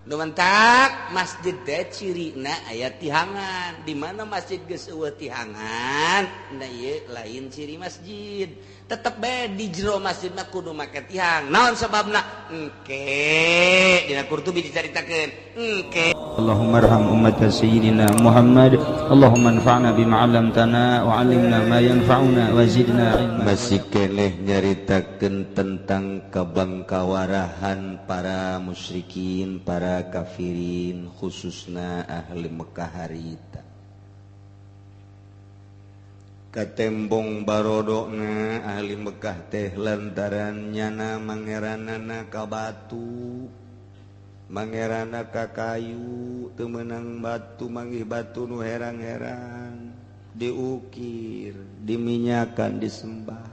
Numantak masjid teh cirina aya tihangan. Di mana masjid geus eueuh tihangan, na ieu lain ciri masjid. Tetep bae di jero masjid mah kudu make tihang. Naon sababna? Engke dina Qurtubi dicaritakeun. Engke Allahumma arham ummat sayyidina Muhammad. Allahumma anfa'na bima 'allamtana wa 'allimna ma yanfa'una wa zidna ilma. masih keneh nyaritakeun tentang kabangkawarahan para musyrikin, para kafirin, khususna ahli Mekah harita. Katembong barodona ahli Mekah teh lantaran nyana mangeranana ka batu, mangerana ka kayu, teu meunang batu, manggih batu nu herang-herang, diukir, diminyakan, disembah.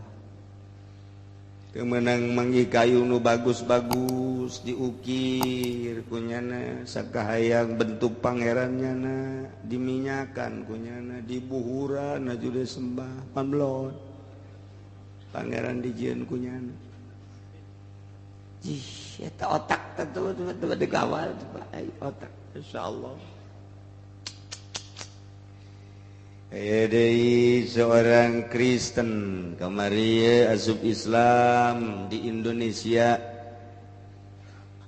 Teu meunang manggih kayu nu bagus-bagus, diukir kunyana, sakahayang bentuk pangerannyana, diminyakan kunyana, dibuhuran aju disembah, pamlon. Pangeran dijieun kunyana. Jih, eta otak tuh dikawal otak, insyaallah. Deui seorang Kristen kamari asup Islam di Indonesia.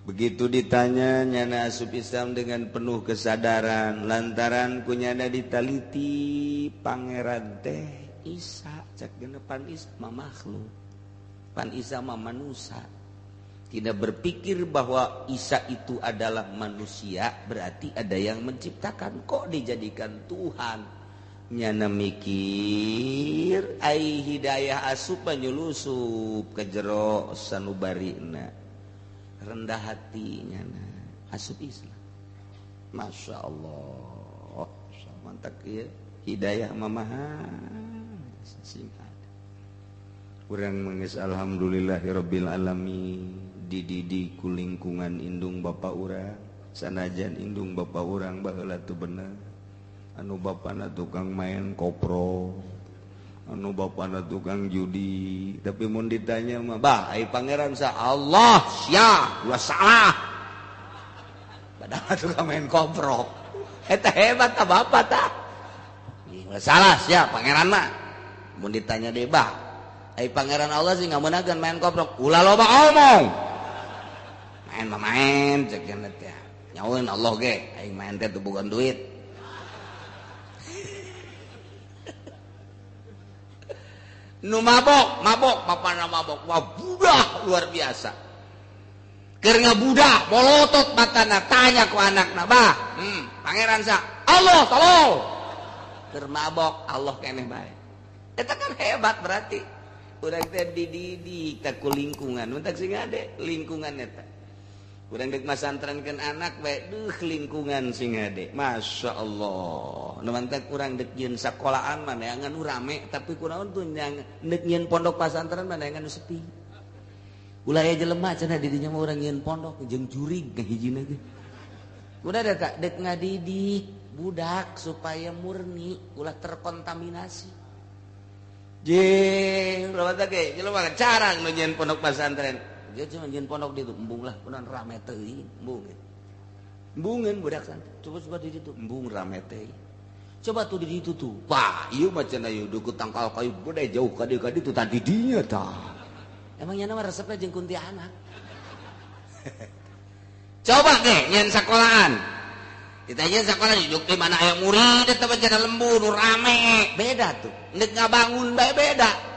Begitu ditanya nyana asup Islam dengan penuh kesadaran lantaran kunyana ditaliti pangeran teh Isa, cek geuna pan Isa mah makhluk, pan Isa mah manusia. Tidak berpikir bahwa Isa itu adalah manusia, berarti ada yang menciptakan. Kok dijadikan Tuhan? Nyana mikir ai hidayah asup nyulusup ke jero sanubarina, rendah hati nyana asup Islam. Masya Allah, mantap ya, hidayah mamahan singkat. Urang mangis alhamdulillahirabbil alamin dididik ku lingkungan indung bapa urang, sanajan indung bapa urang baheula teu bener. Anu bapana tukang main kopro, anu bapana tukang judi, tapi mun ditanya mah, bah, ai pangeran sa Allah sia, gua salah. Padahal tukang main kopro. Eta hebat ta bapak ta? Gua salah sia pangeran mah. Mun ditanya deui, bah, ai pangeran Allah sih ngameunagkeun main kopro. Ulah loba omong. Main mah main cek cenah teh. Nyaweun Allah ge, aing main teh teu bukan duit. Nu mabok, papana mabok, wah budak luar biasa. Keur ngabudak, bolotot matana, tanya ku anakna, bah, pangeran sa, Allah tolong. Keur mabok, Allah keneh bae. Eta kan hebat berarti. Urang teh dididik ta ku lingkungan, mentak sing ade lingkungan eta. Urang deuk masantrenkeun anak bae, lingkungan sing ade. Masya Allah. Nu mantak urang deuk nyieun sakolahan mah neangan nu rame, tapi kunaon tuh deuk nyieun pondok pasantren mah neangan nu sepi. Ulah aya jelema cenah di dinya mah urang nyieun pondok jeung jurig ka hijina ge. Udah ada tak deuk ngadidik budak supaya murni, ulah terkontaminasi. Jeung urang mantak ge jelema carang nu nyieun pondok pasantren. Dia cuma nyieun pondok di itu, embung lah, kunaon rame teuing, embung. Embungeun budak santri. Coba di situ, embung rame teuing. Coba tuh di situ tuh. Wah, ieu mah cenah ieu duku tangkal kayu gede jauh ka dieu tuh tadi dinya tah. Emang nyana mah resepna jeung kuntilanak. Coba ge nyen sakolahan. Ditanya sakola duduk di mana aya murid eta cenah lembur rame. Beda tuh. Neuk ngabangun bae beda.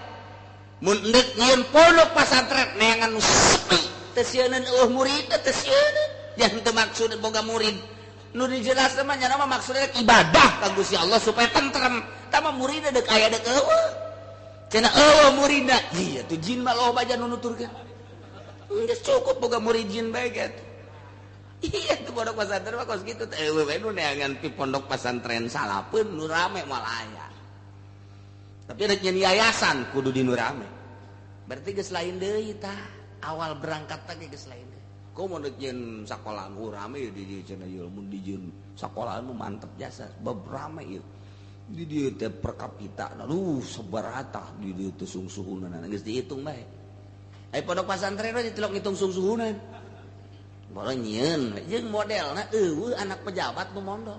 Mun neuk nyieun pondok pasantren neangan sepi, teu sieunun eueuh murid teu sieunun. Jangan teu maksud boga murid. Nu dijelaskeun mah nya mah maksudna ibadah ka Gusti Allah supaya tentrem. Tah mah murid deuk aya deuk eueuh. Cenah eueuh muridna. Iya tuh jin mah loba aja nu nuturkeun. Geus cukup boga murid jin bae gitu. Iya tuh pondok pasantren mah kos kitu teh eueuh bae nu neangan pi pondok pasantren salapeun nu rame moal aya. Tapi ada nyen yayasan kudu di nu rame. Berarti geus lain deui tah. Awal berangkat teh geus lain deui. Komo deuk nyen sakolahan rame di dieu cenah ieu mun dijieun sakolahan mah mantep jasa bab rame ieu. Di dieu teh per kapita sabarata di dieu teh sungsuhunan geus dihitung bae. Ai pondok pasantren we ditilok ngitung sungsuhunan. Boro nyieun jeung modelna eueuh anak pejabat nu mondok.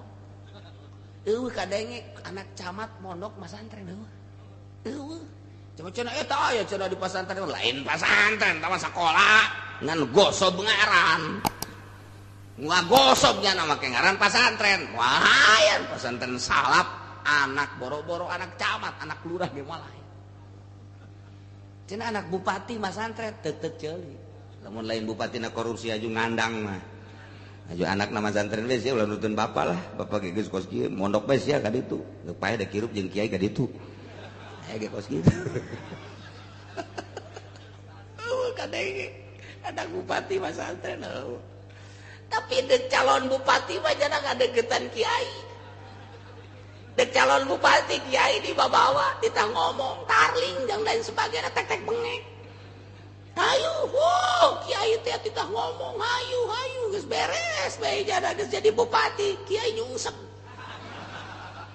Eueuh kadenge anak camat mondok masantren eueuh. Eueuh. Cuma cenah eta aya cenah di pasantren lain pasantren tah sakola ngan gosob ngaran. Ngagosob nya nama ke ngaran pasantren. Wah, pasantren salap anak boro-boro anak camat, anak lurah ge malah. Cenah anak bupati masantren teu ceuli. Lamun lain bupatina korupsi aju ngandang mah. Aju anak nama santren we sia ulah nuntun bapa lah. Bapa ge geus kos kieu mondok bae sia ka ditu. Teu paeh da kirup jeung kiai ka ditu. Aya ge kos kieu. Oh, kadang anak bupati masantren. Tapi dek calon bupati mah jangan ngadegetan kiai. Dek calon bupati kiai dibawa ditang ngomong tarling dan lain sebagainya tek-tek bengek. Hayu, kiai teh ditang ngomong hayu geus beres bae jana geus jadi bupati, kiai nyungsep.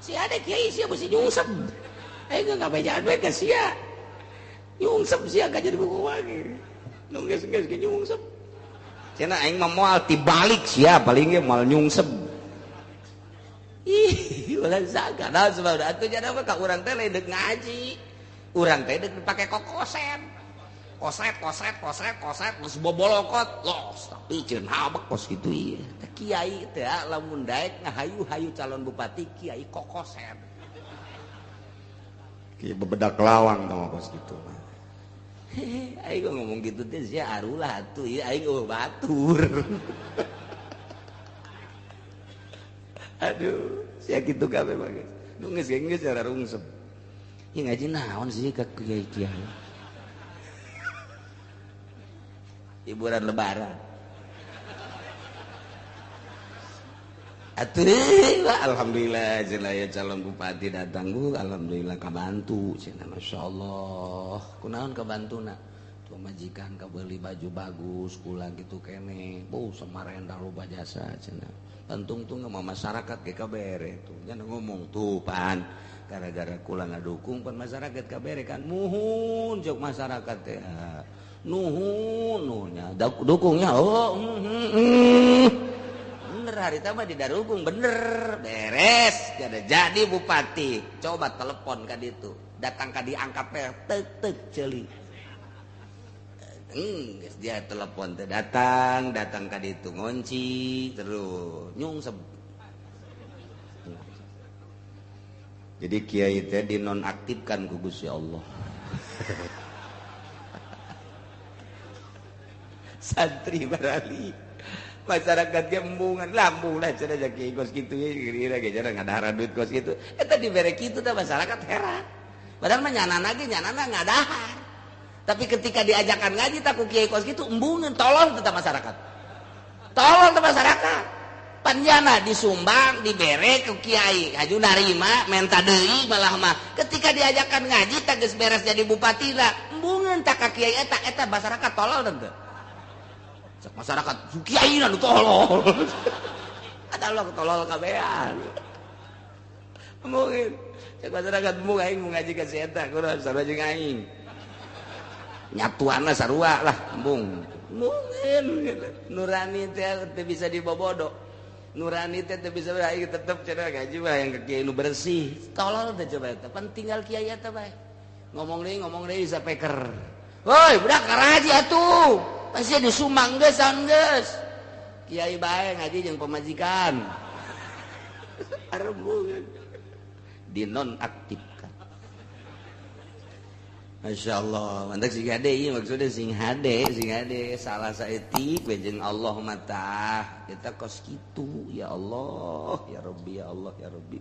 Si ada kiai sia mesti nyungsep. Enggak ngabejan bae ka sia. Nyungsep sia ka jadi buku lagi. Nu geus ge nyungsep. Cenah aing mah moal tibalik sia paling ge moal nyungsep. Ih, ulah sagana sebab atuh jana mah ka urang teh lain deuk ngaji. Urang teh deuk pake kokosen. Koset geus bobolokot los tapi ceun habek kos kitu ieu. Teh kiai teh lamun daek ngahayu-hayu calon bupati kiai kokosen. Kiai bebedak lawang tah kos kitu mah. Aing ngomong gitu teh sia arulah atuh ieu aing batur. Aduh, sia kitu kabeh mah geus. Nu geus cara rungsep. Ieu ngaji naon sih ka kiai-kiai? Hiburan lebaran. Atuh alhamdulillah cenah ya calon bupati datang Bu, alhamdulillah kabantu cenah masyaallah. Kunaon kabantuna? Tuh majikan kabeuli baju bagus, kula gitu kene. Bu samarenda loba jasa cenah. Pantung-tung mah masyarakat ge kabere tuh. Jangan ngomong tuh pan gara-gara kula ngadukung pan masyarakat kabere kan muhun jok masyarakat teh. Nuhunnya dukungnya bener hari mah didarukung bener beres jadi bupati coba telepon ka ditu datang ka diangkat tek ceuli geus dia telepon teh datang ka ditu ngunci terus nyungsep jadi kiai teh dinonaktifkan ku Gusti Allah. Santri barali masyarakat ge embungan lambung lah cenah kiai kos kitu ye kira ge jarang ngadahar duit kos kitu eta dibere kitu teh masyarakat heran padahal mah nyanana ngadahar tapi ketika diajakan ngaji tak ku kiai kos kitu embungan tolol teh masyarakat panjana disumbang dibere ke kiai haju narima menta deui malah mah ketika diajakan ngaji tak geus beres jadi bupati lah embungan tak ka kiai eta masyarakat tolol teh masyarakat kiai nu tolol. Ada lo tolol kabehan. Mungkin cek masyarakat mung aing ngaji ka si eta kunaon sarua jeung aing. Nyatuanna sarua lah embung. Mungkin nurani teh bisa dibobodo. Nurani teh bisa aing tetep cenah ngaji mah yang ke kiai nu bersih. Tolol teh coba eta. Pan tinggal kiai eta bae. Ngomong deui sapeker. Woi, budak karaji atuh. Pasti disumbang geus kiai bae ngaji jeung pemajikan arembungan dinonaktifkan. Masyaallah mantak sing hade ieu maksudna sing hade salah saeutik we jeung Allah mata eta kos kitu ya Allah ya Rabbi ya Allah ya Rabbi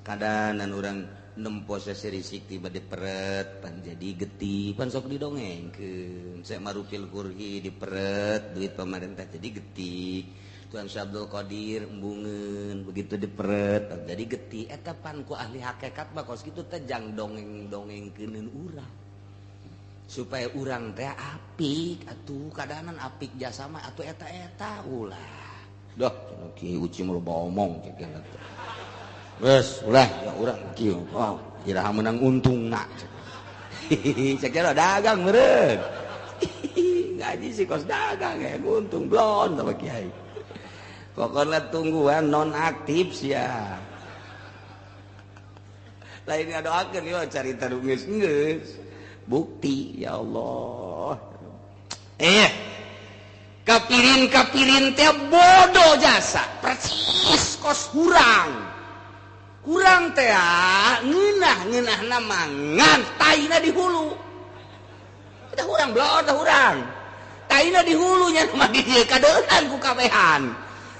kadanan urang nempo seserizik tiba diperet pan jadi getih pan sok didongengkeun saya marupil kurhi diperet duit pemerintah jadi getih Tuan Syekh Abdul Qadir embungeun begitu diperet jadi getih eta pan ku ahli hakikat mah kos kitu teh jang dongeng-dongengkeun urang supaya urang teh apik atuh kadanan apik jasa mah atuh eta ulah dah kieu uci mah loba omong cek eta wes ulah ya urang kieu oh iraha meunang untung nak cek kira dagang meureun ngaji hiji si kos dagang ya untung blon sama kiai. Pokoknya tungguan non aktif sia. Lain ngadoakeun yo carita nu geus bukti ya Allah. Kapirin teh bodoh jasa persis kos kurang teh ngeunah nama ngan taina di hulu kita hurang blon teh hurang taina di hulunya mah di dieu kadeungan ku kabehan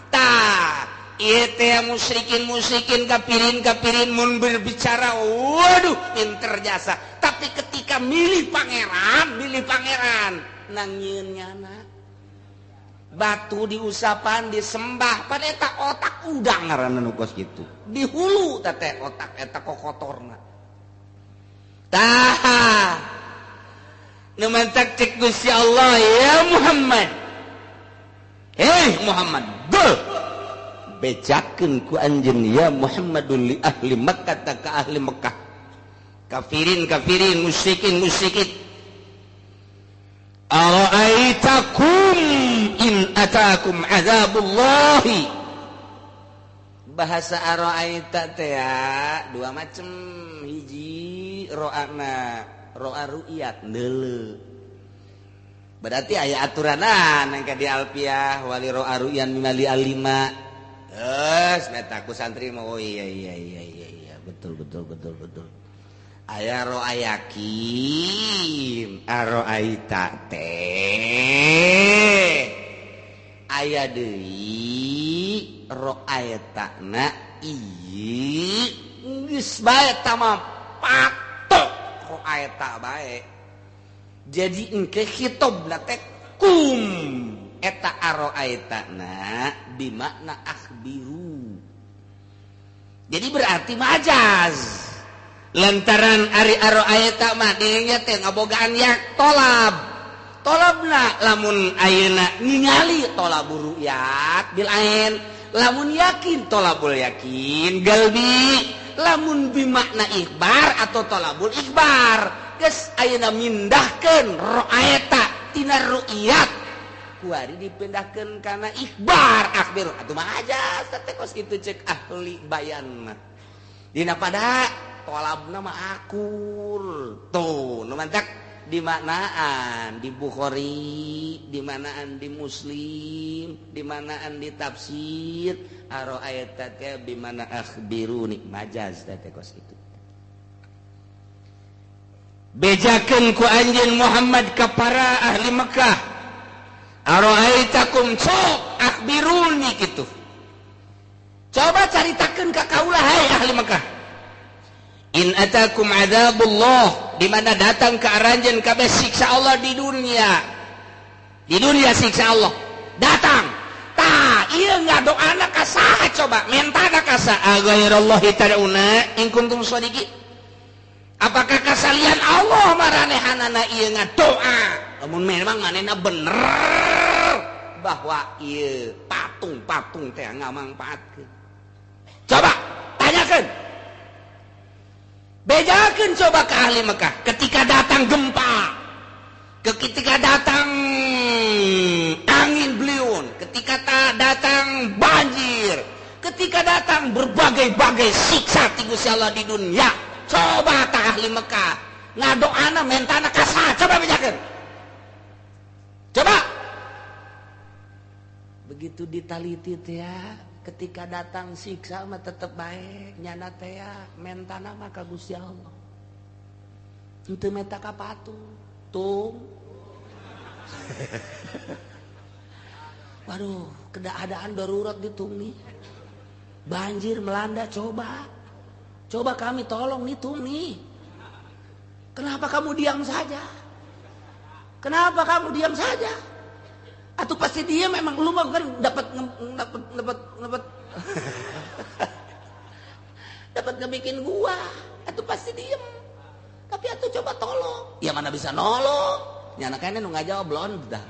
tah ieu teh musyrikin kapirin mun berbicara waduh pinter jasa tapi ketika milih pangeran nangieun nyana batu diusapan disembah pada eta otak udang ngaranna nu kos kitu di hulu teh otak eta kokotorna tah nu mantak cek Gusti Allah ya Muhammad Muhammad bejakeun ku anjeun ya Muhammadun li ahli Makkah ka ahli Makkah kafirin musyrikin ara'aitakum in atakum azabullahi bahasa ara'aita teh dua macem hiji ro'ana ro'a ru'yat deuleu berarti aya aturanan engke di alfiah wali ro'a ru'yan minali alima geus eta ku santri mah oh iya betul aya ro'a yakin ara'aita teh aya deui ro'aitana ieu geus bae tamam patok ro'aita bae jadi engke khitobna teh kum eta ara'aitana bimakna akhbiru jadi berarti majaz lantaran ari ara'aita mah dinya teh ngabogaan yak tolabna lamun ayeuna ningali tolabul ru'yat bil ain lamun yakin tolabul yakin galbi lamun bimakna ikhbar atau tolabul ikhbar geus ayeuna mindahkeun ra'aita tina ru'yat kuari dipindahkeun kana ikhbar akhbir atuh mah aja teh kos kitu ceuk ahli bayan mah dina pada tolabna mah akur tuh nu mantak di manaan di Bukhari di manaan di Muslim di manaan di tafsir ara'aita teh bi mana akhbiruni majaz teh kos kitu bejakeun ku anjeun Muhammad ka para ahli Mekah ara'aitakum sok akhbiruni kitu coba caritakeun ka kaula hai ahli Mekah in atakum adzabullah di mana datang ke aranjeun kabeh siksa Allah di dunia siksa Allah datang tah ieu ngadoana ka saha coba mentana ka saha ghairallahi tad'una in kuntum shadiqin apakah kasalian Allah maranehanana ieu ngadoa lamun memang manehna bener bahwa ieu patung teh ngamangpaatkeun coba tanyakeun bejakeun coba ke ahli Mekah ketika datang gempa ketika datang angin beliun ketika datang banjir ketika datang berbagai-bagai siksa ti Gusti Allah di dunia coba ta ahli Mekah ngadoana mentana ka saha coba bejakeun coba begitu ditaliti teh ya ketika datang siksa mah tetep baik nyana teh ya mentana mah ka Gusti Allah henteu meta ka patung tung waduh keadaan darurat di tung nih banjir melanda coba kami tolong nih tung nih kenapa kamu diam saja atau pasti dia memang lu kan dapat ngebikin gua atau pasti diem tapi atuh coba tolong ya mana bisa nolong nyana kene nu ngajawab belum dah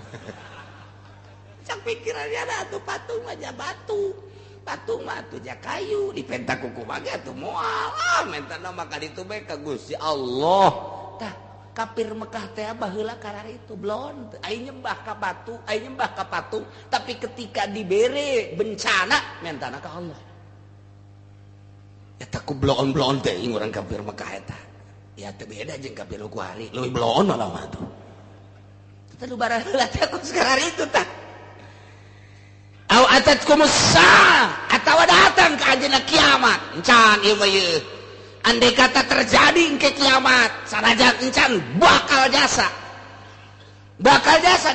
cak pikirannya ada atuh patung aja patung mah atuh ja kayu dipenta kuku mage atuh moal mentana maka ditu bae ka Gusti Allah tah Kafir Mekah teh baheula karar itu belum aing nyembah ka batu, aing nyembah ka patung, tapi ketika dibere bencana mentana ka Allah. Eta ku bloon-bloon teh urang kafir Mekah eta. Ya teu beda jeung kafir Kuari, leuwih bloon malah mah tuh. Teu nu baraheula teh ku karar itu tah. Au atatkumus saah atawa datang ka anjeunna kiamat. Encan ieu mah ieu. Andai kata terjadi engke kiamat, sanajan encan bakal jasa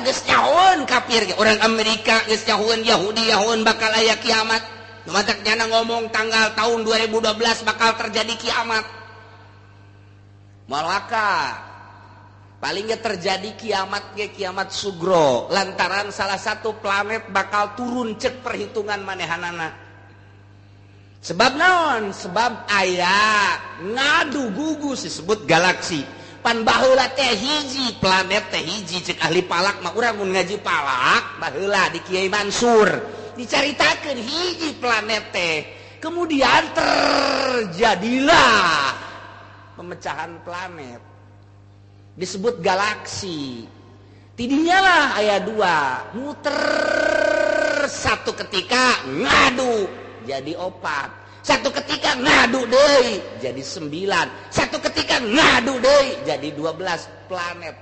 geus nyahoeun kafir ge. Orang Amerika geus nyahoeun Yahudi bakal aya kiamat. Numatak nyana ngomong tanggal tahun 2012 bakal terjadi kiamat. Malaka palingnya terjadi kiamat ge kiamat sugro lantaran salah satu planet bakal turun cek perhitungan manehanana. Sebab naon? Sebab aya ngadu gugus disebut galaksi. Pan baheula teh hiji planet teh hiji cek ahli palak mah urang mun ngaji palak baheula di Kiai Mansur dicaritakeun hiji planet teh. Kemudian terjadilah pemecahan planet. Disebut galaksi. Tidinya lah aya dua, muter satu ketika ngadu jadi 4, satu ketika ngadu deui jadi 9, satu ketika ngadu deui jadi 12 planet.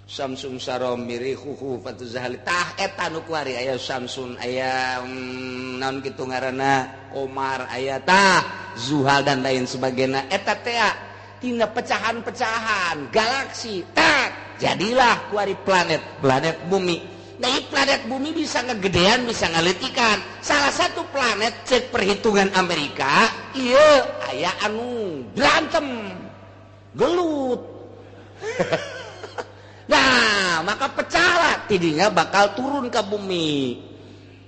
Samsun sarom mirihuhu fatuzahali tah eta nu kuari aya Samsun aya naon kitu ngaranna Omar aya tah Zuhal dan lain sebagainya. Eta teh tina pecahan-pecahan galaksi tah jadilah kuari planet bumi. Nah, planet bumi bisa ngegedean, bisa ngeletikan. Salah satu planet cek perhitungan Amerika, iya aya anu berantem, gelut. Nah, maka pecahlah, tidinya bakal turun ke bumi,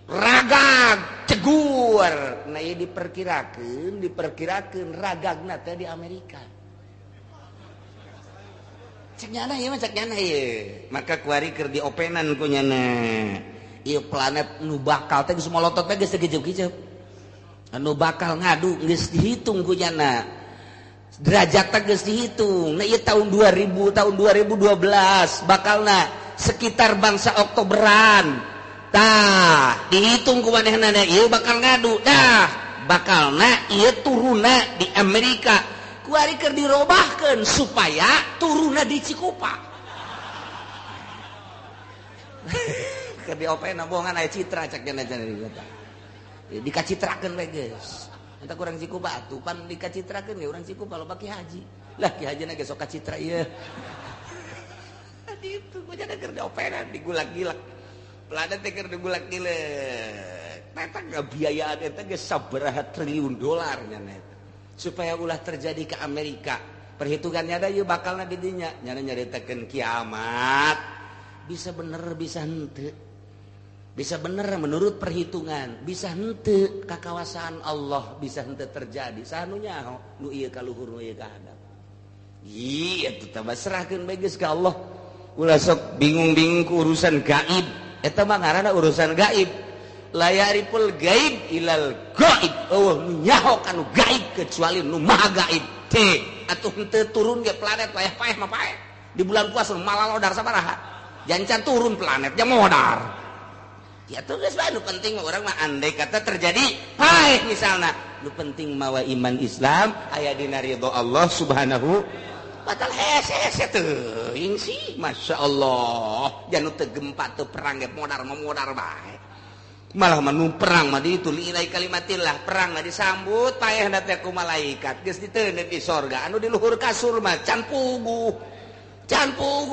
ragag, cegur. Nah, ya diperkirakan ragagna teh di Amerika. Ceknyana ya, maka kuari keur diopenan ku nyana. Ieu planet nu bakal teh geus molotot teh geus tegejep-gejep. Anu bakal ngadu geus dihitung ku nyana. Derajat teh geus dihitung. Nah ieu tahun 2000, tahun 2012 bakalna sekitar bangsa Oktoberan. Tah, dihitung ku manehna ieu bakal ngadu. Dah, bakalna ieu turunna di Amerika. Kuari keur dirobahkeun supaya turunna di Cikupa. Keur diopena bohongan aya citra cak jana eta. Dikacitrakeun we geus. Eta kurang Cikupa atuh pan dikacitrakeun ge urang Cikupa loba Ki Haji. Lah Ki Hajina ge sok kacitra ieu. Ditu ku jana keur diopena digulak-gilak. Planet teh keur digulak-gilak. Eta ngabiayaan eta ge sabaraha triliun dolar nyana eta. Supaya ulah terjadi ke Amerika. Perhitungannya ada yuk bakalna di dinya. Nyana nyaritakeun kiamat. Bisa bener, bisa henteu. Bisa bener menurut perhitungan. Bisa henteu kakawasaan Allah. Bisa henteu terjadi. Sanunya nu ieu ka luhur nu ieu ka hadap. Ih, eta teh serahkeun bae geus ka Allah. Ulah sok bingung-bingung ku urusan gaib. Eta mah ngaranna urusan gaib. Layaripul gaib ilal gaib. Oh, nyaho kanu gaib kecuali nu maha gaib. Teh atuh henteu turun ge planet paeh-paeh mah paeh. Di bulan puasa malalodar sabaraha. Jancan turun planetnya modar. Ya tuh geus bae nu penting mah urang mah andai kata terjadi paeh misalna. Nu penting mawa iman Islam aya dina ridho Allah Subhanahu batal hese teuing sih. Masyaallah. Janu teu gempa teu perang ge modar bae. Malah manu perang mah di itu liilai kalimatillah perang mah disambut paeh teh ku malaikat geus diteuneut di sorga anu di luhur kasur mah can puguh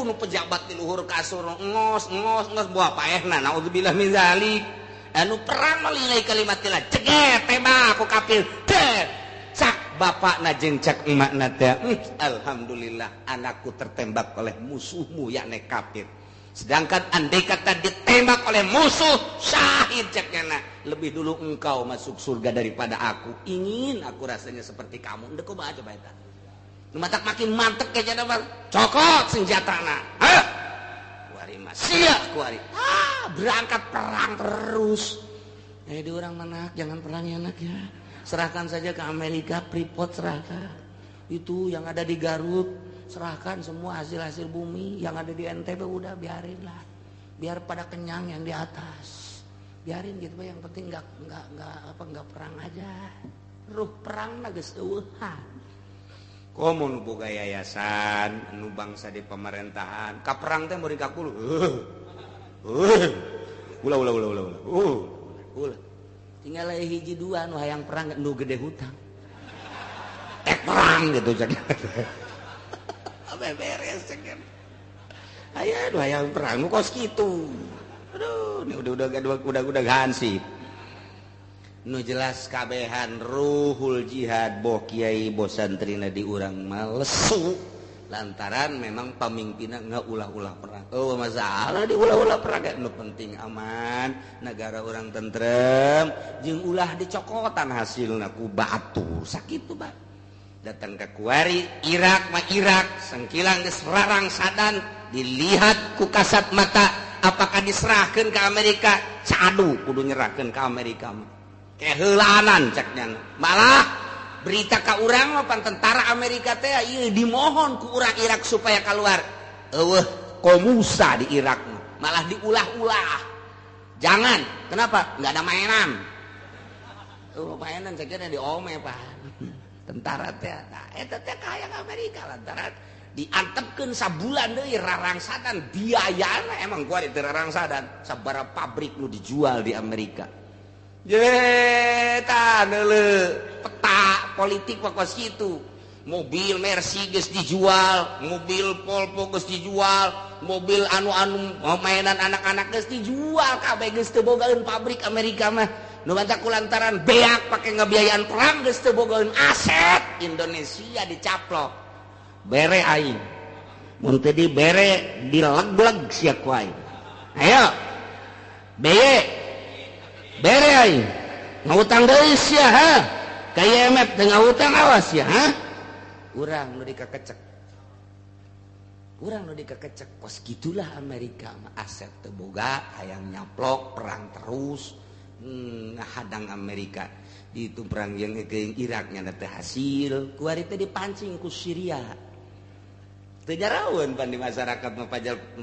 nu pejabat di luhur kasur ngos buah paehna naudzubillah min zalik anu perang mah liilai kalimatillah ceget tembak ku kafir teh cak bapakna jeung cak emakna teh alhamdulillah anakku tertembak oleh musuhmu yakni kafir. Sedangkan andai kata ditembak oleh musuh syahid caknya lebih dulu engkau masuk surga daripada aku. Ingin aku rasanya seperti kamu. Ndek kumaha coba eta. Nu matak makin mantep kayaknya bang. Cokot senjatana. Hah? Kuari mah sia kuari. Berangkat perang terus. Di orang mana jangan perang ya anak ya. Serahkan saja ke Amerika, Freeport serahkan. Itu yang ada di Garut. serahkan semua hasil bumi yang ada di NTB, udah biarinlah, biar pada kenyang yang di atas, biarin gitu Pak. Yang penting nggak perang aja. Ruh perang geus eueuhan. Komun boga yayasan anu bangsa di pemerintahan, ka perang teh meureun ka kulu. Ulah. Tinggal hiji dua nu hayang perang nu gede hutang. Perang gitu cek. Beres cek. Aya nu hayang perang nu kos kitu. Aduh, ini udah hansip. Nu jelas kabehan ruhul jihad boh kiai boh santrina di urang malesu lantaran memang pamimpinna ngaulah-ulah perang. Oh masalah di ulah-ulah perang nu penting aman, negara orang tentrem, jeung ulah dicokotan hasilna ku batu sakitu Pak. Datang ke Kuwari, Irak sengkilang geus rarang sadan, dilihat ku kasat mata apakah diserahkeun ke Amerika. Cadu kudu nyerahkeun ke Amerika mah keheulaanan ceknya. Malah berita ka urang mah tentara Amerika teh ieu dimohon ku urang Irak supaya keluar. Eueuh komusa di Irak mah malah diulah-ulah. Jangan, kenapa? Enggak ada mainan. Mainan ceknya diome Pak. Tentara teh nah eta teh kayak Amerika lantaran diantepkeun sabulan deui rarangsadan biayana emang gua di rarangsadan sabaraha pabrik nu dijual di Amerika. Ye tah neuleuh peta politik pokos kitu. Mobil Mercy geus dijual, mobil Volvo geus dijual, mobil anu mainan anak-anak geus dijual kabeh geus teu bogaeun pabrik Amerika mah. Nu banta kulantaran beak pake ngabiayaan perang geus teu bogaeun aset Indonesia dicaplok. Bere aing. Mun teu dibere dilegleg sia ku aing. Ayo. Bere aing. Ngutang deui sia ha. Ka IMF teu ngutang awas ya ha. Urang nu dikakecek. Urang nu dikakecek kos gitulah Amerika mah aset teu boga hayang nyaplok perang terus. Hadang Amerika di itu perang yang ke Iraknya teh hasil kuari teh dipancing ku Syria teu jaraeun pan di masyarakat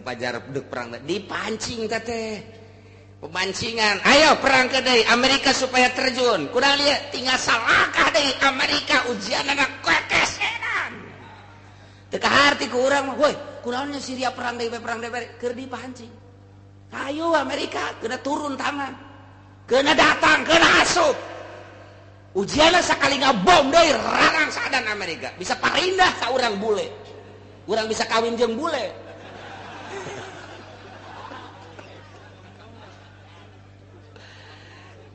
pajar deuk perang dipancing teh pemancingan ayo perang ke deui Amerika supaya terjun kunaon lieu tinggal salakah deui Amerika ujianna kekesenan teu kaharti ku urang mah woi kunaon Syria perang deui keur dipancing ayo Amerika kena turun tangan kena datang, kena asup. Ujianna sakali ngabom deui rarang sadan Amerika. Bisa parindah ka urang bule. Urang bisa kawin jeung bule.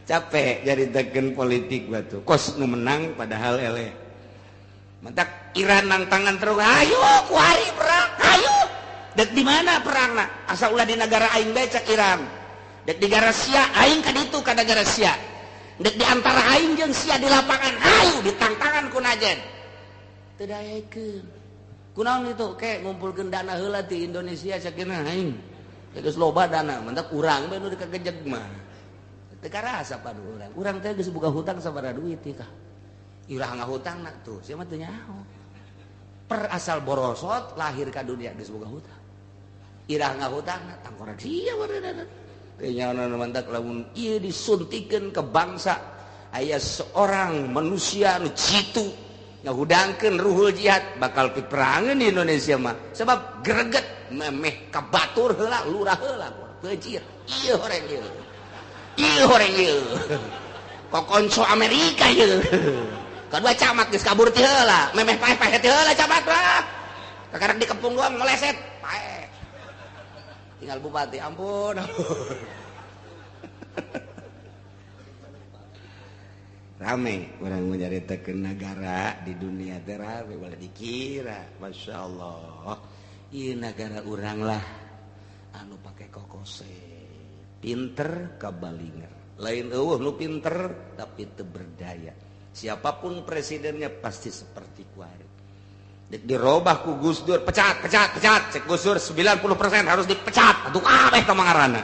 Capek jadi teken politik batu. Kos nu menang padahal eleh. Mentak Iran nang tangan terus. Ayo kuari perang, ayo. Dek di mana perangna? Asa ulah di negara aing becak Iran. Dek di negara sia aing ka ditu ka negara sia. Dek di antara aing jeung sia di lapangan ayo ditangtangan ku najen. Teu dayakeun. Kunaon itu ke ngumpulkeun dana heula di Indonesia sakeuna aing. Geus loba dana, mentak urang bae nu dikagejeg mah. Teu karasa padu urang. Urang teh geus boga hutang sabaraha duit ieu tah. Irah ngahutangna tuh, sia mah teu nyaho. Per asal borosot lahir ka dunia geus boga hutang. Irah ngahutangna tangkorak sia bareunana. Kenyawana mantak lamun ieu disuntikeun ke bangsa aya seorang manusia nu jitu ngahudangkeun ruhul jihad bakal piperangan di Indonesia mah sebab greget memeh ka batur heula lurah heula peujir ieu horeng ieu kokonso Amerika ieu kadua camat geus kabur ti heula memeh paeh-paeh ti heula camat lah kakarek dikepung doang meleset paeh tinggal bupati ampun rame orang menceritakan negara di dunia teh rame boleh dikira Masya Allah ini negara orang lah anu pakai kokose pinter kabalinger lain nu pinter tapi teu berdaya siapapun presidennya pasti seperti kuari dirobah ku Gus Dur pecat cek Gus Dur 90% harus dipecat atuh kabeh teh mangarana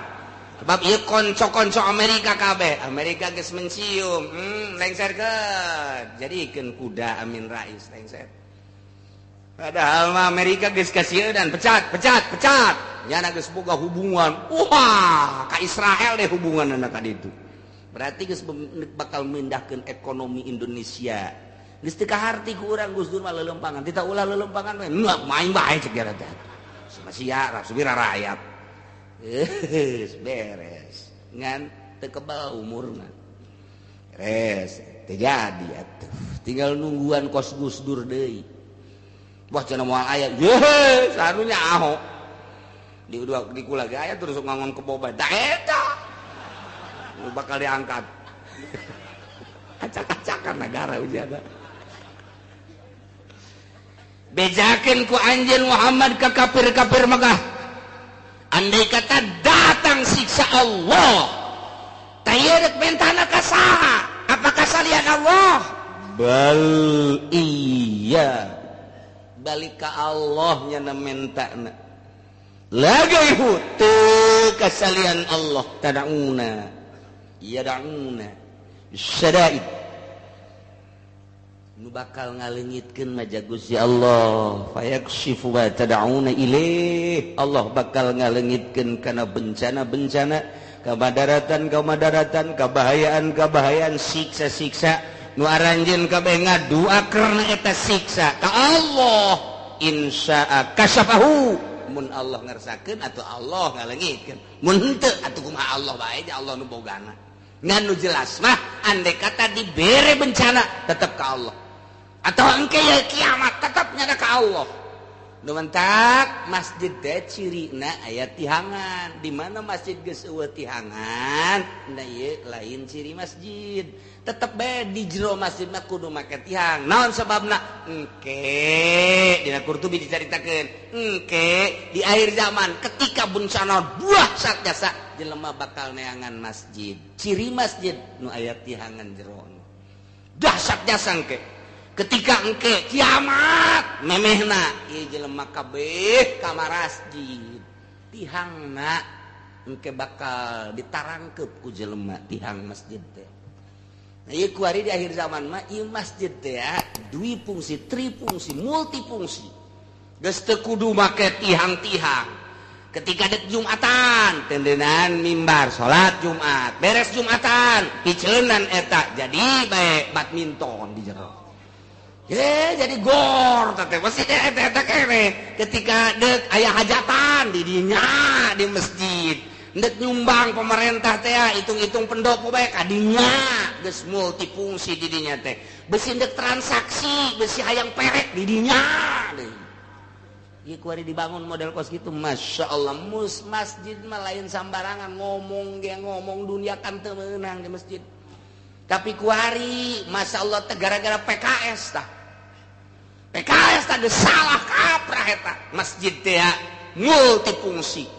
sebab ieu konco-konco Amerika kabeh Amerika geus mencium lengserkeun jadikeun kuda Amin Rais lengser Padahal mah Amerika geus kasieun dan pecat. Nyana geus boga hubungan. Wah, ka Israel deh hubunganna ka ditu. Berarti geus bakal mindahkeun ekonomi Indonesia. Geus teu kaharti ku urang Gus Dur mah lelempangan. Tita ulah lelempangan we. Main bae cek dia teh. Sia subira rakyat. Beres. Ngan teu kebal umurna. Beres, teu jadi atuh. Tinggal nungguan kos Gus Dur deui. Wah cenah moal aya. Ye, sarunya aho. Di kula ge aya terus ngangon ke boba. Da eta. Nu bakal diangkat. Acak-acakan negara ujana. Bejakeun ku anjeun Muhammad ka kafir-kafir Mekah. Andai kata datang siksa Allah. Tayeureuk mentana ka saha? Apakah salian Allah? Bal iya. Balik ka Allah nya mentana. Lagaihu teu kasalian Allah tad'una. Yad'una syada'id. Nu bakal ngaleungitkeun mah Gusti Allah. Fayakshifu wa tad'una ilaih. Allah bakal ngaleungitkeun kana bencana-bencana, kamadaratan, kabahayaan, siksa-siksa. Nu aranjeun kabeh ngaduakeun eta siksa ka Allah. Insya'a kasyafahu. Mun Allah ngarsakeun atuh Allah ngaleungitkeun. Mun henteu atuh kumaha Allah bae ja Allah nu bogana. Ngan nu jelas mah andai kata dibere bencana tetep ka Allah. Atau engke ya kiamat tetep nyana ka Allah. Nu mentak masjid teh cirina aya tihangan. Di mana masjid geus eueuh tihangan, da ieu lain ciri masjid. Tetep bae di jero masjid mah kudu make tihang. Naon sababna? Engke dina Qurtubi dicaritakeun, engke di akhir zaman ketika bencana dahsyat jasa jelema bakal neangan masjid. Ciri masjid nu aya tihangan jeroana. Dahsyat jasa engke. Ketika engke kiamat memehna ieu jelema kabeh ka masjid. Tihangna engke bakal ditarangkeup ku jelema tihang masjid teh. Nah, ieu kuari di akhir zaman mah ieu masjid teh ya dui fungsi, trifungsi, multifungsi. Geus teu kudu make tihang-tihang. Ketika dek Jumatan, tendenan mimbar salat Jumat. Beres Jumatan, piceunan eta jadi bae badminton di jero. Jadi gor teh masih eta kene. Ketika dek aya hajatan di dinya di masjid. Ndek nyumbang pemerintah teh hitung-hitung pendopo bae ka dinya geus multifungsi di dinya teh. Besi ndek transaksi, besi hayang perek di dinya deui. Ieu kuari dibangun model kos kitu masyaallah. Masjid mah lain sambarangan ngomong ge ngomong dunia kan teu meunang di masjid. Tapi kuari masyaallah teh gara-gara PKS tah. PKS tadi salah kaprah eta masjid teh multifungsi.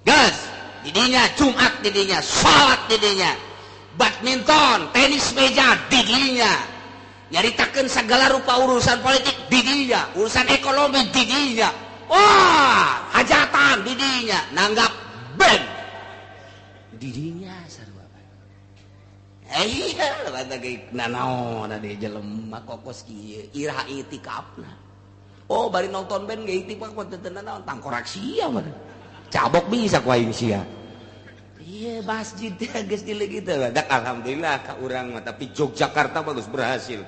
Gas didinya Jumat didinya, salat didinya, badminton, tenis meja didinya. Nyaritakeun segala rupa urusan politik didinya, urusan ekonomi didinya. Wah, hajatan didinya, nanggap band didinya sarua. Iya, bata ge nanaon ade jelema kokos kieu iraha itikafna. Oh, bari nonton band ge itikaf mah teu naon tangkorak sia mah. Cabok bisa ku aing sia. Iya, masjid teh geus dileungit teh. Dak alhamdulillah ka urang mah, tapi Yogyakarta bagus berhasil.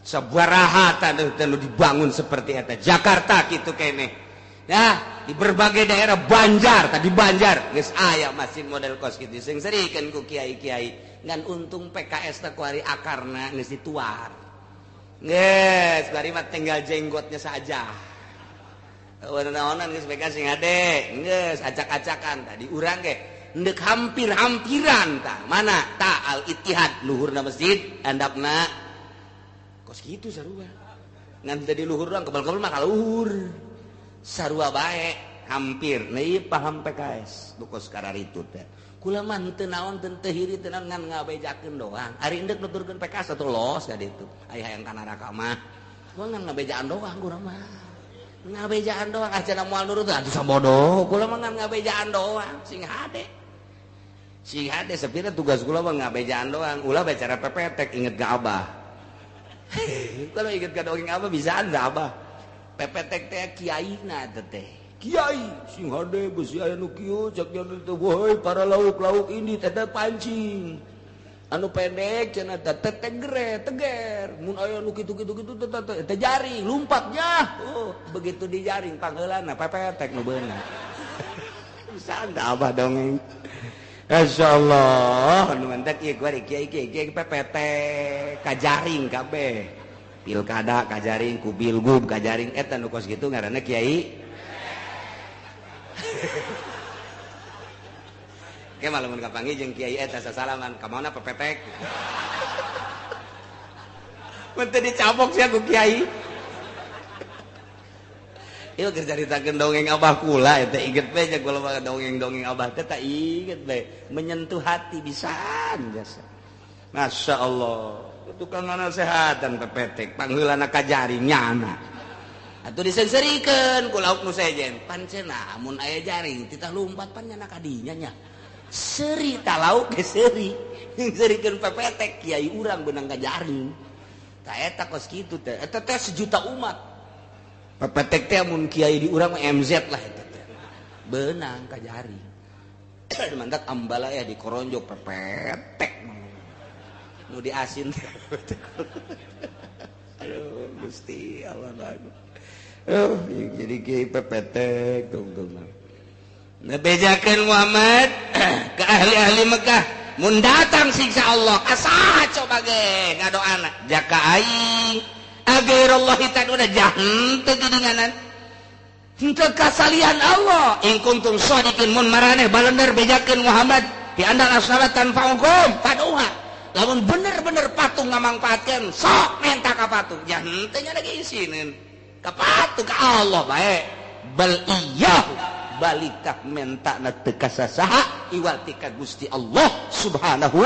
Sabaraha tanu dibangun seperti eta. Jakarta kitu keneh. Nah, di berbagai daerah Banjar, tadi Banjar geus aya masjid model kos kitu. Sing serikeun ku kiai-kiai. Ngan untung PKS teh kuari akarna geus dituar. Geus, bari mah tinggal jenggotnya saja. Naonan geus PKS sing ade, geus acak-acakan tadi urang ge ndek hampir-hampiran tah. Mana? Tah Al Ittihad luhurna masjid, handapna kos kitu sarua. Ngan tadi luhur doang kebal-kebal mah kaluhur. Sarua bae hampir. Nah, ieu paham PKS nu kos kararitu teh. Kula mah teu naon teu hiri teu naon ngan ngabejakeun doang. Ari endek nuturkeun PKS atuh los ka ditu. Aya hayang ka neraka mah. Gua ngan ngabejaan doang kurang mah. Ngabejaan doang acara moal nurut atuh sabodoh. Kula mah ngan ngabejaan doang sing hade. Sing hade sepira tugas kula mah ngabejaan doang. Ulah bicara pepetek inget ka Abah. Kalau inget ka dongeng Abah bisaan da Abah. pepetek teh kiaina teh kiai sing hade besi aya nu kieu cek teh woi para lauk-lauk ini teh pancing anu pendek cenah teh teger mun aya nu kitu-kitu teh jaring lumpatnya begitu dijaring pangheulana pepetek nu beunang sanda abah dongeng masyaallah nu mantek ieu kiai pepetek kajaring kabeh pilkada kajaring ku bilgub kajaring eta nu kos kitu ngaranna kiai ke malamun kapanggih jeung kiai eta sasalaman kamana pepetek mun teu dicapok sia ku kiai ieu keur caritakeun dongeng abah kula eta inget we jeung kula dongeng-dongeng abah teh tak inget we menyentuh hati pisan jasa masyaallah tukang nasehatan pepetek pangheulana kajaring nyana atuh disenserikeun ku lauk nu sejen pancena mun aya jaring titah lumpat pan nyana kadinya nya seuri ta lauk ge seuri serikeun pepetek kiai urang beunang kajaring ta eta kos kitu teh eta teh sejuta umat pepetek teh mun kiai di urang MZ lah eta teh beunang kajaring mantak ambala ya dikoronjok pepetek nu diasin aduh Gusti Allah bagus jadi kiai pepetek dong bejakeun Muhammad ke ahli-ahli Mekah mun datang siksa Allah asa coba ge ngadoana jaka aing aghairallahi ta'ala jahanteu gedenganan henteu kasalian Allah in kuntum shadiqin mun maraneh balender bejakeun Muhammad di andal asnabat tanfa'ukum faduha lamun bener-bener patung ngamangpaatkeun sok menta ka patung jangan teh nya lagi isinin ka patung ka Allah bae bal iyyahu balikah menta na teu ka sasaha iwati ka Gusti Allah subhanahu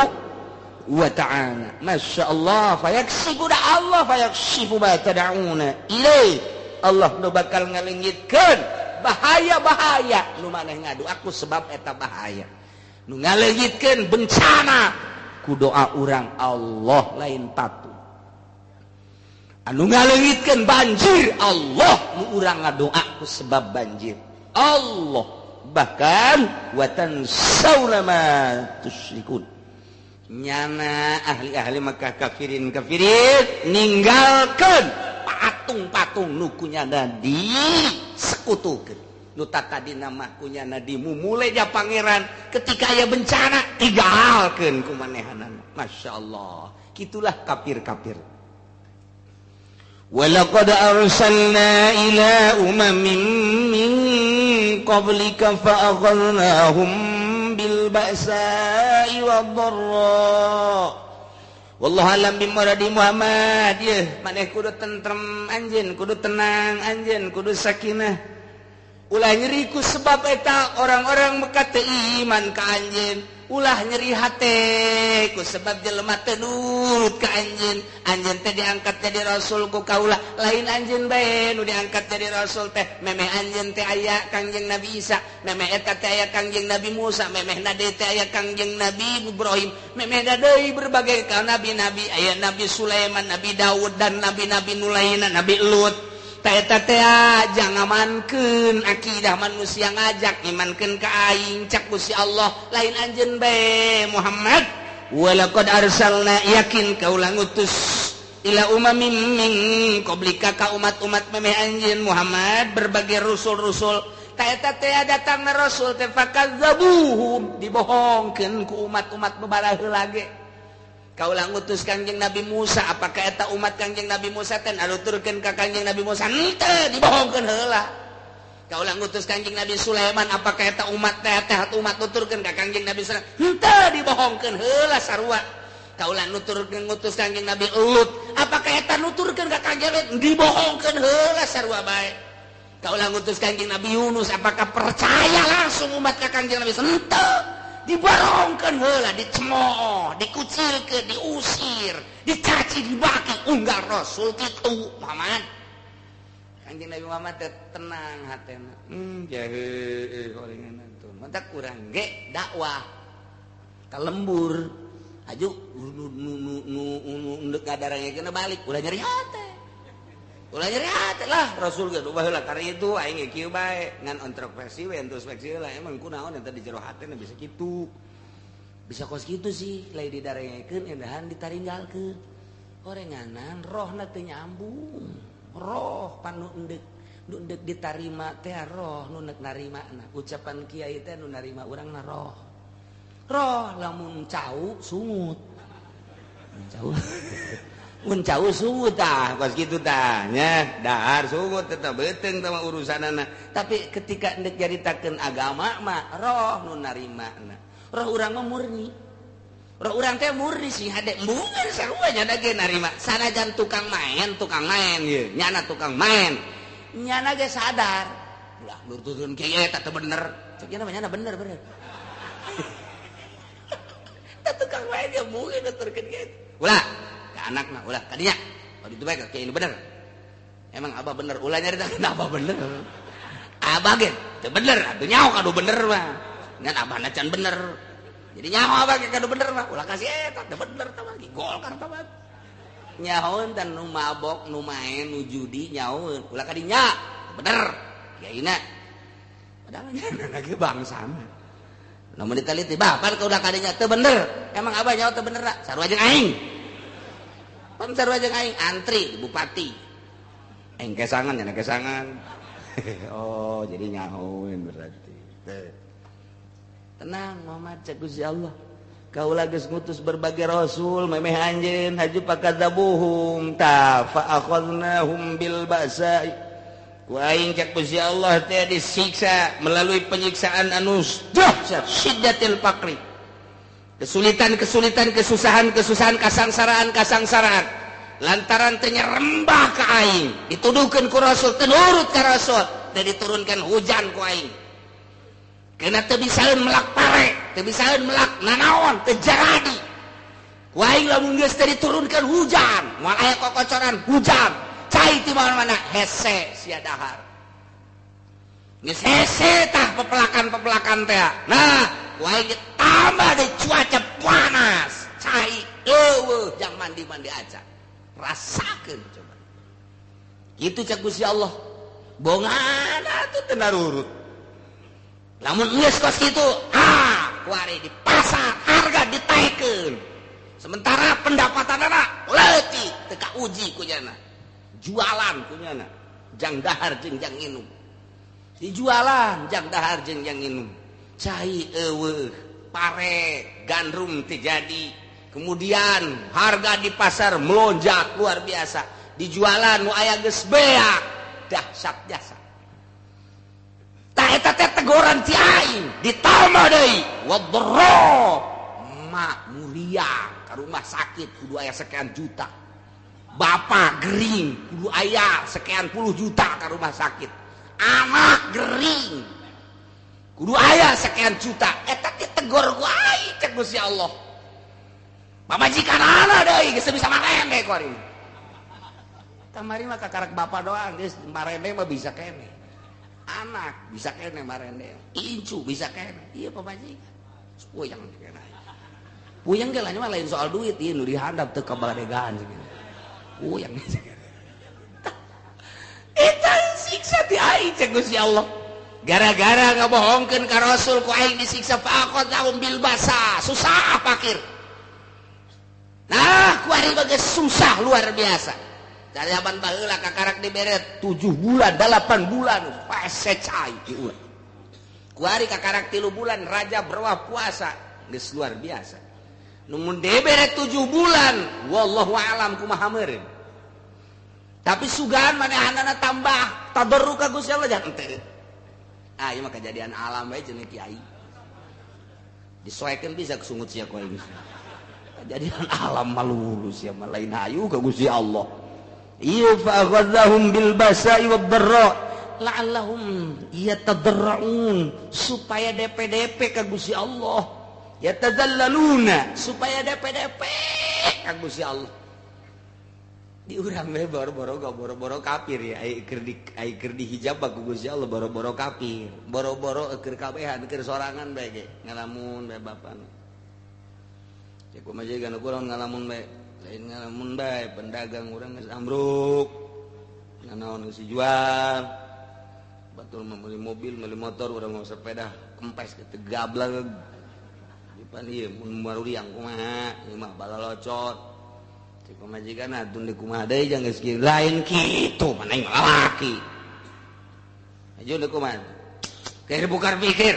wa ta'ala masyaallah fayaksibu da Allah fayaksibu ma tad'una ilai Allah nu bakal ngaleungitkeun bahaya-bahaya nu maneh ngadu aku sebab eta bahaya nu ngaleungitkeun bencana ku doa urang Allah lain patung anu ngaleungitkeun banjir Allah nu urang ngadoa ku sebab banjir Allah bahkan wa tansawna ma tusyrikun nyana ahli-ahli Makkah kafirin ninggalkeun patung-patung nu kunyana disekutukeun nu tatadina mah kunyana dimumuleja pangeran ketika aya bencana tinggalkeun ku manehanana masyaallah kitulah kafir-kafir walaqad arsalna ila umamin min qablika fa aghadnahum bil ba'sa'i wad-dharra wallahu alam bimuradi Muhammad ye maneh kudu tentrem anjeun kudu tenang anjeun kudu sakinah ulah nyeri ku sebab eta orang-orang Mekah teu iman ka anjeun ulah nyeri hate ku sebab jelema teu nurut ka anjeun anjeun teh diangkat jadi rasul ku kaula lain anjeun bae nu diangkat jadi rasul teh memeh anjeun teh aya Kangjeng Nabi Isa memeh eta teh aya Kangjeng Nabi Musa memeh na deui teh aya Kangjeng Nabi Ibrahim memeh da deui berbagai ka nabi-nabi aya Nabi Sulaiman Nabi Daud dan nabi-nabi nu lainna Nabi Lut eta teh jangan ngamankeun akidah manusia ngajak imankeun ka aing cak Gusti Allah lain anjeun bae Muhammad walaqad arsalna yakin kaula ngutus ila umamin min qablika ka umat-umat memeh anjeun Muhammad berbagai rasul-rasul ta eta teh datangna rasul teh fakazzabuhum dibohongkeun ku umat-umat nu baraheula ge kaulah ngutus Kangjeng Nabi Musa apakah eta umat Kangjeng Nabi Musa teh aluturkeun ka Kangjeng Nabi Musa henteu dibohongkeun heula kaulah ngutus Kangjeng Nabi Sulaiman apakah eta umat teh umat nuturkeun ka Kangjeng Nabi Sulaiman henteu dibohongkeun heula sarua kaulah nuturkeun ngutus Kangjeng Nabi Lut apakah eta nuturkeun ka Kangjeng Lut dibohongkeun heula sarua bae kaulah ngutus Kangjeng Nabi Yunus apakah percaya langsung umat ka Kangjeng Nabi henteu dibarongkeun heula dicemooh dikucilkeun diusir dicaci dibaki unggal rasul kitu Muhammad Kangjeng Nabi Muhammad teh tenang hatena heueuh gorengan tuh mata kurang ge dakwah kalembur aju nu ngadarangekeun balik ulah nyeri hate ulah nyeriat lah Rasul ge baheula karena itu aing ge kieu bae ngan introspeksi we introspeksi lah emang kunaon eta di jero hatena bisa kitu. Bisa kos kitu sih lain didarengekeun endahan ditaringgalkeun. Orenganan rohna teu nyambung. Roh panu endek nu endek ditarima teh roh nu neuk narimana. Ucapan kiai teh nu narima urangna roh. Roh lamun cau sungut. Cau. Mun cau sungut tah, pas kitu tah nya, dahar sungut tetep beuteung tah urusanana. Tapi ketika endek nyaritakeun agama mah roh nu narimana. Roh urang mah murni. Roh urang teh murni sih hade embungeun sarua nya da ge narima. Sanajan tukang main ieu, nyana tukang main. Nyana ge sadar. Ulah nuturkeun kieu eta teh bener. Cek nya namanya bener. Tah tukang main ge mungkin nuturkeun kieu. Ulah anakna ulah kadinya kalau itu baik kayak ini bener emang abah bener ulah nyari abah bener abah ge teu bener atuh nyaho kadu bener mah ngan abahna can bener jadi nyaho abah ge kadu bener mah ulah kasih eta teu bener tah lagi golkar tah mah nyahoeun tan nu mabok nu main nu judi nyahoeun ulah kadinya bener kiaina padahal nya ge bangsa mah lamun ditaliti bapak ka udah kadinya teu bener emang abah nyaho teu bener sarua jeung aing Pamsar wajah aing antri di bupati. Aing kesangan ya kesangan. Oh, jadi nyahoin berarti. Tenang Muhammad cek Gusti Allah. Kaula geus ngutus berbagai rasul memeh anjeun haju pakadzabuhum ta fa akhadnahum bil ba'sa. Ku aing cek Gusti Allah teh disiksa melalui penyiksaan anu dahsyat syiddatil faqri. Kesulitan, kesusahan, kasangsaraan. Lantaran teu nyerembah ka aing, dituduhkeun ku Rasul, teu nurut ka Rasul, teu diturunkan hujan ku aing. Keuna teu bisaeun melak pare, teu bisaeun melak nanaon, teu jaradi. Ku aing lamun geus teu diturunkan hujan, moal aya kokocoran hujan, cai ti mana-mana hese sia dahar. Geus hese tah pepelakan teh. Nah, ku aing tambah deh cuaca panas cai jangan mandi aja rasakan coba itu cak Gusti Allah bongana tuh tenar urut lamun geus kos kitu kuari di pasar harga ditaikeun sementara pendapatanana leutik teu kauji ku nya jualan ku nya jang dahar jeung jang nginum dijualan jang dahar jeung jang nginum cai eueuh pare gandrum terjadi kemudian harga di pasar melonjak luar biasa dijualan nu aya geus beak dahsyat jasa tah eta teh teguran ti aing ditambah deui wadra mak mulia ka rumah sakit kudu aya sekian juta bapak gering kudu aya sekian puluh juta ka rumah sakit anak gering kudu aya sekian juta eta ditegor ku aing cek Gusti Allah pamajikanana deui geus bisa marende ku ari kamari mah kakarak bapak doang geus marende mah bisa kene anak bisa kene marende incu bisa kene ieu pamajikan puyang kene puyang ge mah lain soal duit ieu nu dihandap teu kabaladegaan puyang eta siksa ti aing cek Gusti Allah gara-gara ngabohongkeun ka Rasul ku aing disiksa faqadahum bil basa susah pakir nah ku ari geus susah luar biasa dari aban baheula kakarak dibere 7 bulan 8 bulan pase cai diulah ku ari kakarak 3 bulan raja berwah puasa geus luar biasa nu mun dibere 7 bulan wallahu alam kumaha meureun tapi sugan manehanana tambah tadarruk ka Gusti Allah jangan teu ieu mah kejadian alam we cenah kiai. Disoekeun bisa kesungut sia ku aing. Kejadian alam malulu sia mah lain hayu ka Gusti Allah. Ieu fa akhadhahum bil basa'i wad dharra la'allahum yatadarra'un supaya DP ka Gusti Allah. Yatadallaluna supaya DP ka Gusti Allah. Di urang we boro-boro kafir ya ai keur dihijab ku Gusti Allah boro-boro kafir boro-boro keur kabehan keur sorangan bae ge ngalamun bae bapana cek kumajikan urang ngalamun bae lain ngalamun bae pendagang urang geus ambruk naon si jual batul membeli mobil membeli motor urang mau sepeda kempes ke gablag dipan ieu mun maruriang kumaha ieu mah bala locot si pamajikan atun di kumaha deui jang geus kieu lain kitu mana aing lalaki ajo deuk kumaha keur bukar pikir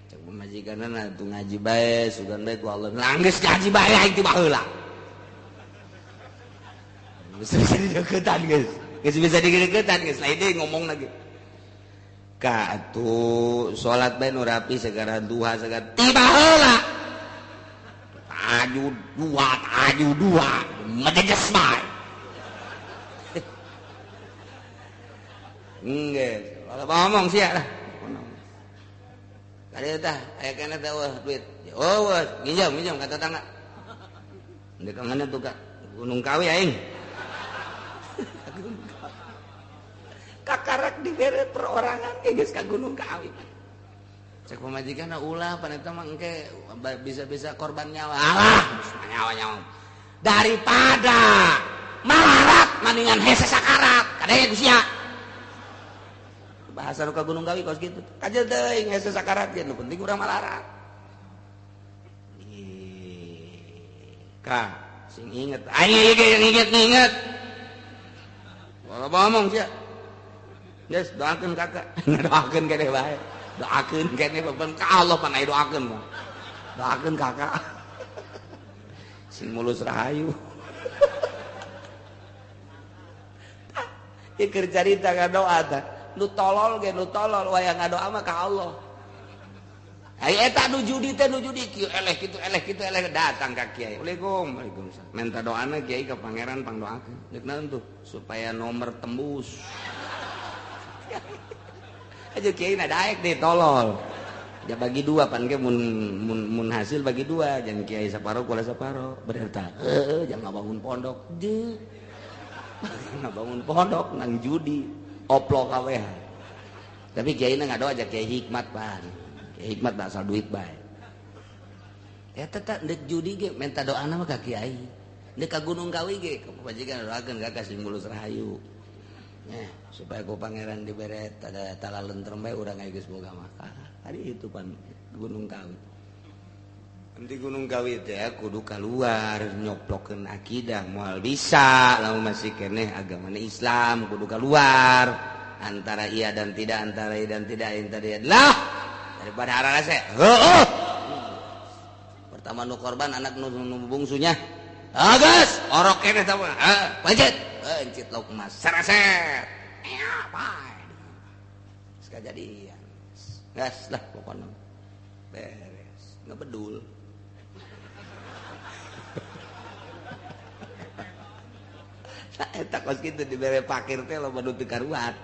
cek pamajikanna atuh ngaji bae sugan bae ku Allah langgeus ngaji bae aing teh baheula bisa dideketan guys bisa dideketan guys lain deh ngomong lagi ka atuh salat bae nu rapi segara duha segara tiba heula aju dua majejes bae geus kalau ngomong sia lah kada tah aya kana teh duit oh minjam ka tetangga deuk ngana tuh ka Gunung Kawi aing kakarak dibere perorangan geus ka Gunung Kawi. Cek pamajikan ulah pan eta mah engke bisa korban nyawa. Alah, nyawa. Daripada malarat mendingan hese sakarat. Kadaya geus sia. Bahasa nu ka Gunung Kawi kos kitu. Kaje teuing hese sakarat ge nu penting urang malarat. Ka sing inget. Aing ge yang inget. Kalau ngomong sia. Yes, doakeun kakak. Doakeun keneh bae. Doakeun keneh pan ka Allah pan aya doakeun mah. Doakeun kakak. Sing mulus rahayu. Ieu keur carita ka doa tah. Nu tolol wayah ngadoa mah ka Allah. Ai eta nu judi kieu kitu eleh datang ka kiai. Waalaikumsalam. Minta doana kiai ka pangeran pangdoakeun. Deuk naon tuh supaya nomor tembus. Aja kiai na daek deh tolol. Ya bagi dua pan ge mun hasil bagi dua jangan kiai saparo kula saparo. Berarti jangan ngabangun pondok. Deuk. Ngabangun pondok nang judi oplok kawe. Tapi kiai na ngadoa aja kiai hikmat pan. Kiai hikmat asal duit bae. Eta teh deuk judi ge minta doana mah ka kiai. Deuk ka Gunung Kawi ge ka pajikan doakeun kakak sing mulus rahayu. Supaya ku pangeran dibere tala lentrem bae urang geus boga makan. Tadi itu pan Gunung Kawi. Di Gunung Kawi teh kudu keluar nyoplokeun akidah moal bisa lamun masih keneh agamana Islam kudu keluar antara iya dan tidak antara lah daripada hararase. Heuh. Pertama nu korban anak nu bungsunya. Agas orok keneh tah mah. Pajet encit lauk emas saraset bae sekajadian gas lah pokoknya beres ngebedul eta kos kitu dibere fakir teh loba nu teu karuat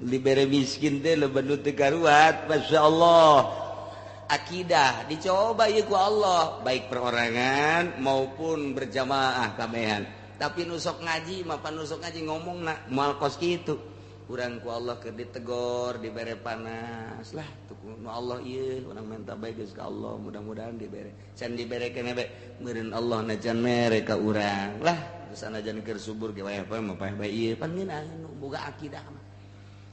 dibere miskin teh loba nu teu karuat masyaallah akidah dicoba ieu ku Allah baik perorangan maupun berjamaah kabehan. Tapi nusok ngaji mah pan nusok ngaji ngomong nak moal kos kitu urang ku Allah keur ditegor dibere panas lah tuh nu Allah ieu urang minta bae geus ka Allah mudah-mudahan dibere can dibere keneh bae meureun Allah na can mere ka urang lah geus anajan keur subur ge wae mah paeh bae ieu pan ngeunaheun nu boga akidah mah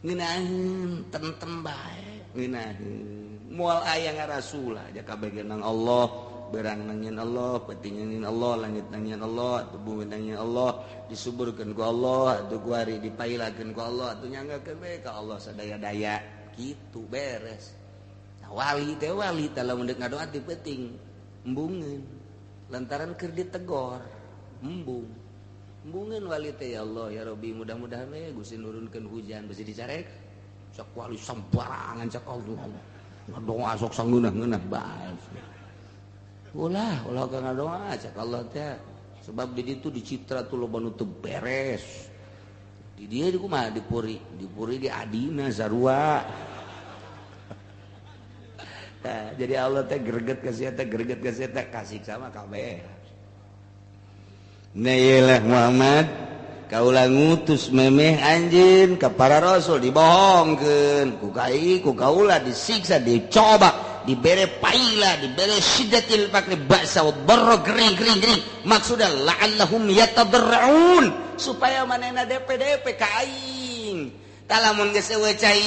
ngeunaheun tentem bae ngeunaheun moal aya ngarasul aja kabeh nang Allah berang nangin Allah, peti nangin Allah, langit nangin Allah, bumi nangin Allah, disuburkeun ku Allah, atuh kuari dipailakeun ku Allah, atuh nyanggakeun bae ka Allah sadaya-daya, kitu beres. Nah, wali teh lamun deuk ngadoa teh penting embungeun. Lantaran keur ditegor, embung. Embungeun wali teh ya Allah ya Rabbi mudah-mudahan we Gusti nurunkeun hujan bisi dicarek. Sok wali sambarangan cak Allah. Ngadoa sok sangeunah-ngeunah bae. Ulah ka ngadoa cak Allah teh sebab di ditu dicitra tuh loba nu teu beres. Di dieu kumaha dipuri di adina sarua. Nah, jadi Allah teh greget ka sia teh kasih sama kabeh. Nah iyalah Muhammad kaulah ngutus memeh anjeun ka para rasul dibohongkeun ku kaulah disiksa dicoba dibere paila dibere syiddatil fakri ba'sa wa dharra gering maksudna la'allahum yatadarrun supaya manehna DP ka aing talamun geus eueuh cai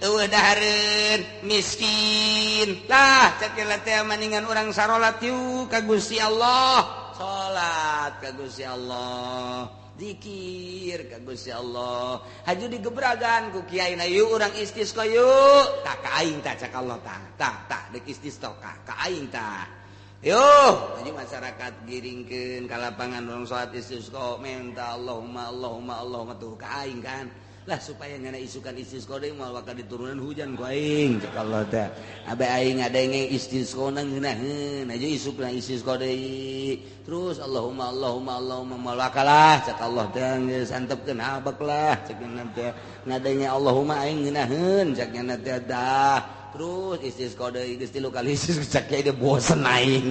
eueuh dahareun miskin lah cek teh maningan urang sarolat yuk ka Gusti Allah salat ka Gusti Allah zikir ka Gusti Allah haju digebragan ku kiai na yuk urang istisqa yuk tak ka aing tah cak Allah tah deuk istisqa ka aing tah yuk haju masyarakat giringkeun ka lapangan urang salat istisqa minta Allahumma tuh ka aing kan lah supaya ngana isukan istisqa deui moal bakal diturunan hujan ku aing cak Allah teh abe aing ngadenge istisqa ngeunaheun aja isukna istisqa deui terus Allahumma moal bakalah cak Allah teh geus antepkeun habak lah cak teh ngadenge Allahumma aing ngeunaheun cak nya teh dah terus istisqa deui geus 3 kali istisqa cak dia bosen aing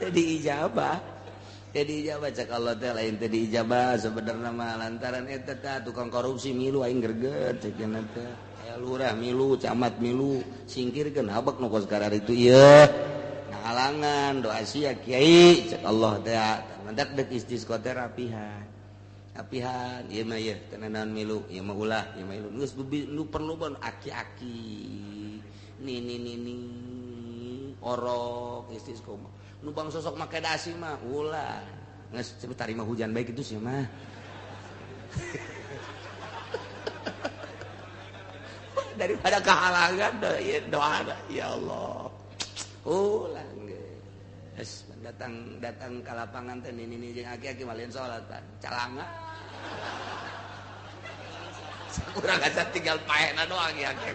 jadi ijabah cak Allah teh lain teh diijabah sebenarnya mah lantaran eta teh tukang korupsi milu aing greget cek teh aya lurah milu camat milu singkirkeun habak nu kos karar itu ieu ngahalangan doa sia kiai cek Allah teh mendak deuk istisqa teh rapihan ieu mah ieu teh naon milu ieu mah ulah ieu mah geus nu perlu ban aki-aki ni orok istisqa mah nu bang sosok make dasi mah ulah geus tarima hujan baik itu sih mah daripada kehalangan doa ya Allah ulah geus datang ka lapangan teh ini jeung aki-aki malian salat pan calanga urang asa tinggal paena doang ya aki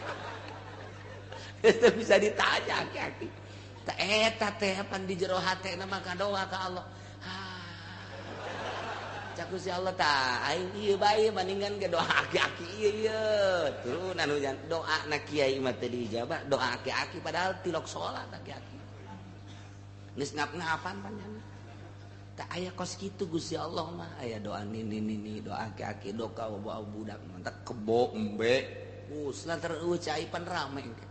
geus bisa ditanya aki-aki eta teh pan di jero hatena mah kadoa ka Allah. Cak Gusti Allah tah aing ieu bae maningan ge doa aki-aki ieu. Turunan hujan doana kiai mah teh diijabah, doa aki-aki padahal tilok salat aki-aki. Geus ngap-ngapan panjang. Tah aya kos kitu Gusti Allah mah aya doa nini doa aki-aki doa budak mantap kebo embe. Lantar eueuh cai pan rame.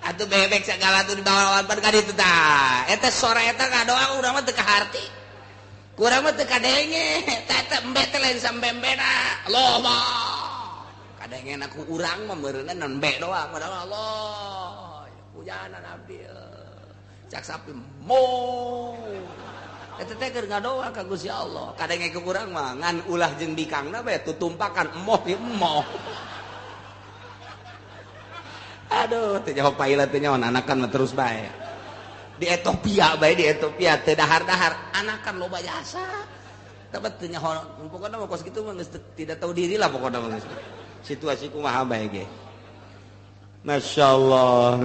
Atuh bebek segala tuh dibawa lawan ka ditu tah eta sore eta kadoa urang mah teu kaharti kurang mah teu kadenge eta embe teh lain sambembena Allahumma kadengena ku urang mah meureunna non embe doang padahal Allah hujanan abdi cak sapi mo eta teh keur ngadoa ka Gusti Allah kadenge ke urang mah ngan ulah jeung bikangna bae tutumpakan emoh ieu emoh aduh teh jawab paila teh nyaon anakan mah terus bae di Ethiopia bae di Ethiopia teh dahar-dahar anakan loba jasa tapi teh nyaho pokona mah kos kitu mah geus tidak tahu diri lah pokona mah geus situasi kumaha bae ge Masya Allah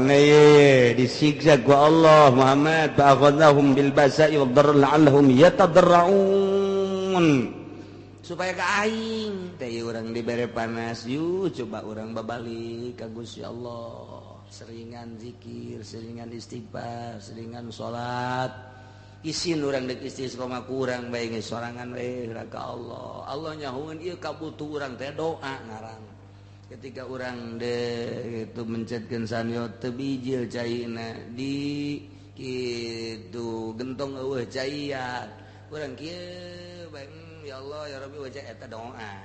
disiksa ku Allah Muhammad fa'akhadnahum bil basa'i wad dharra la'allahum yatadarra'un supaya ka aing teh urang dibere panas yuk coba urang babalik ka Gusti Allah seringan zikir seringan istighfar seringan salat isin urang deuk istisqa mah kurang bae geus sorangan we ka Allah Allah nyahoeun ieu kabutuh urang teh doa ngarang ketika orang itu mencetkeun sanyo teu bijil caina di kitu gentong eueuh caian urang kieu bae ya Allah ya Rabbi wajah eta doa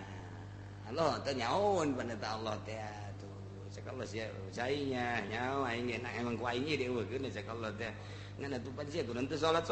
Allah teh nyaon pan eta Allah teh atuh cek Allah sia cainya nyaon aing enak emang ku aing ieu eueuhkeun cek Allah teh ngan atuh pan sia kudu teu salat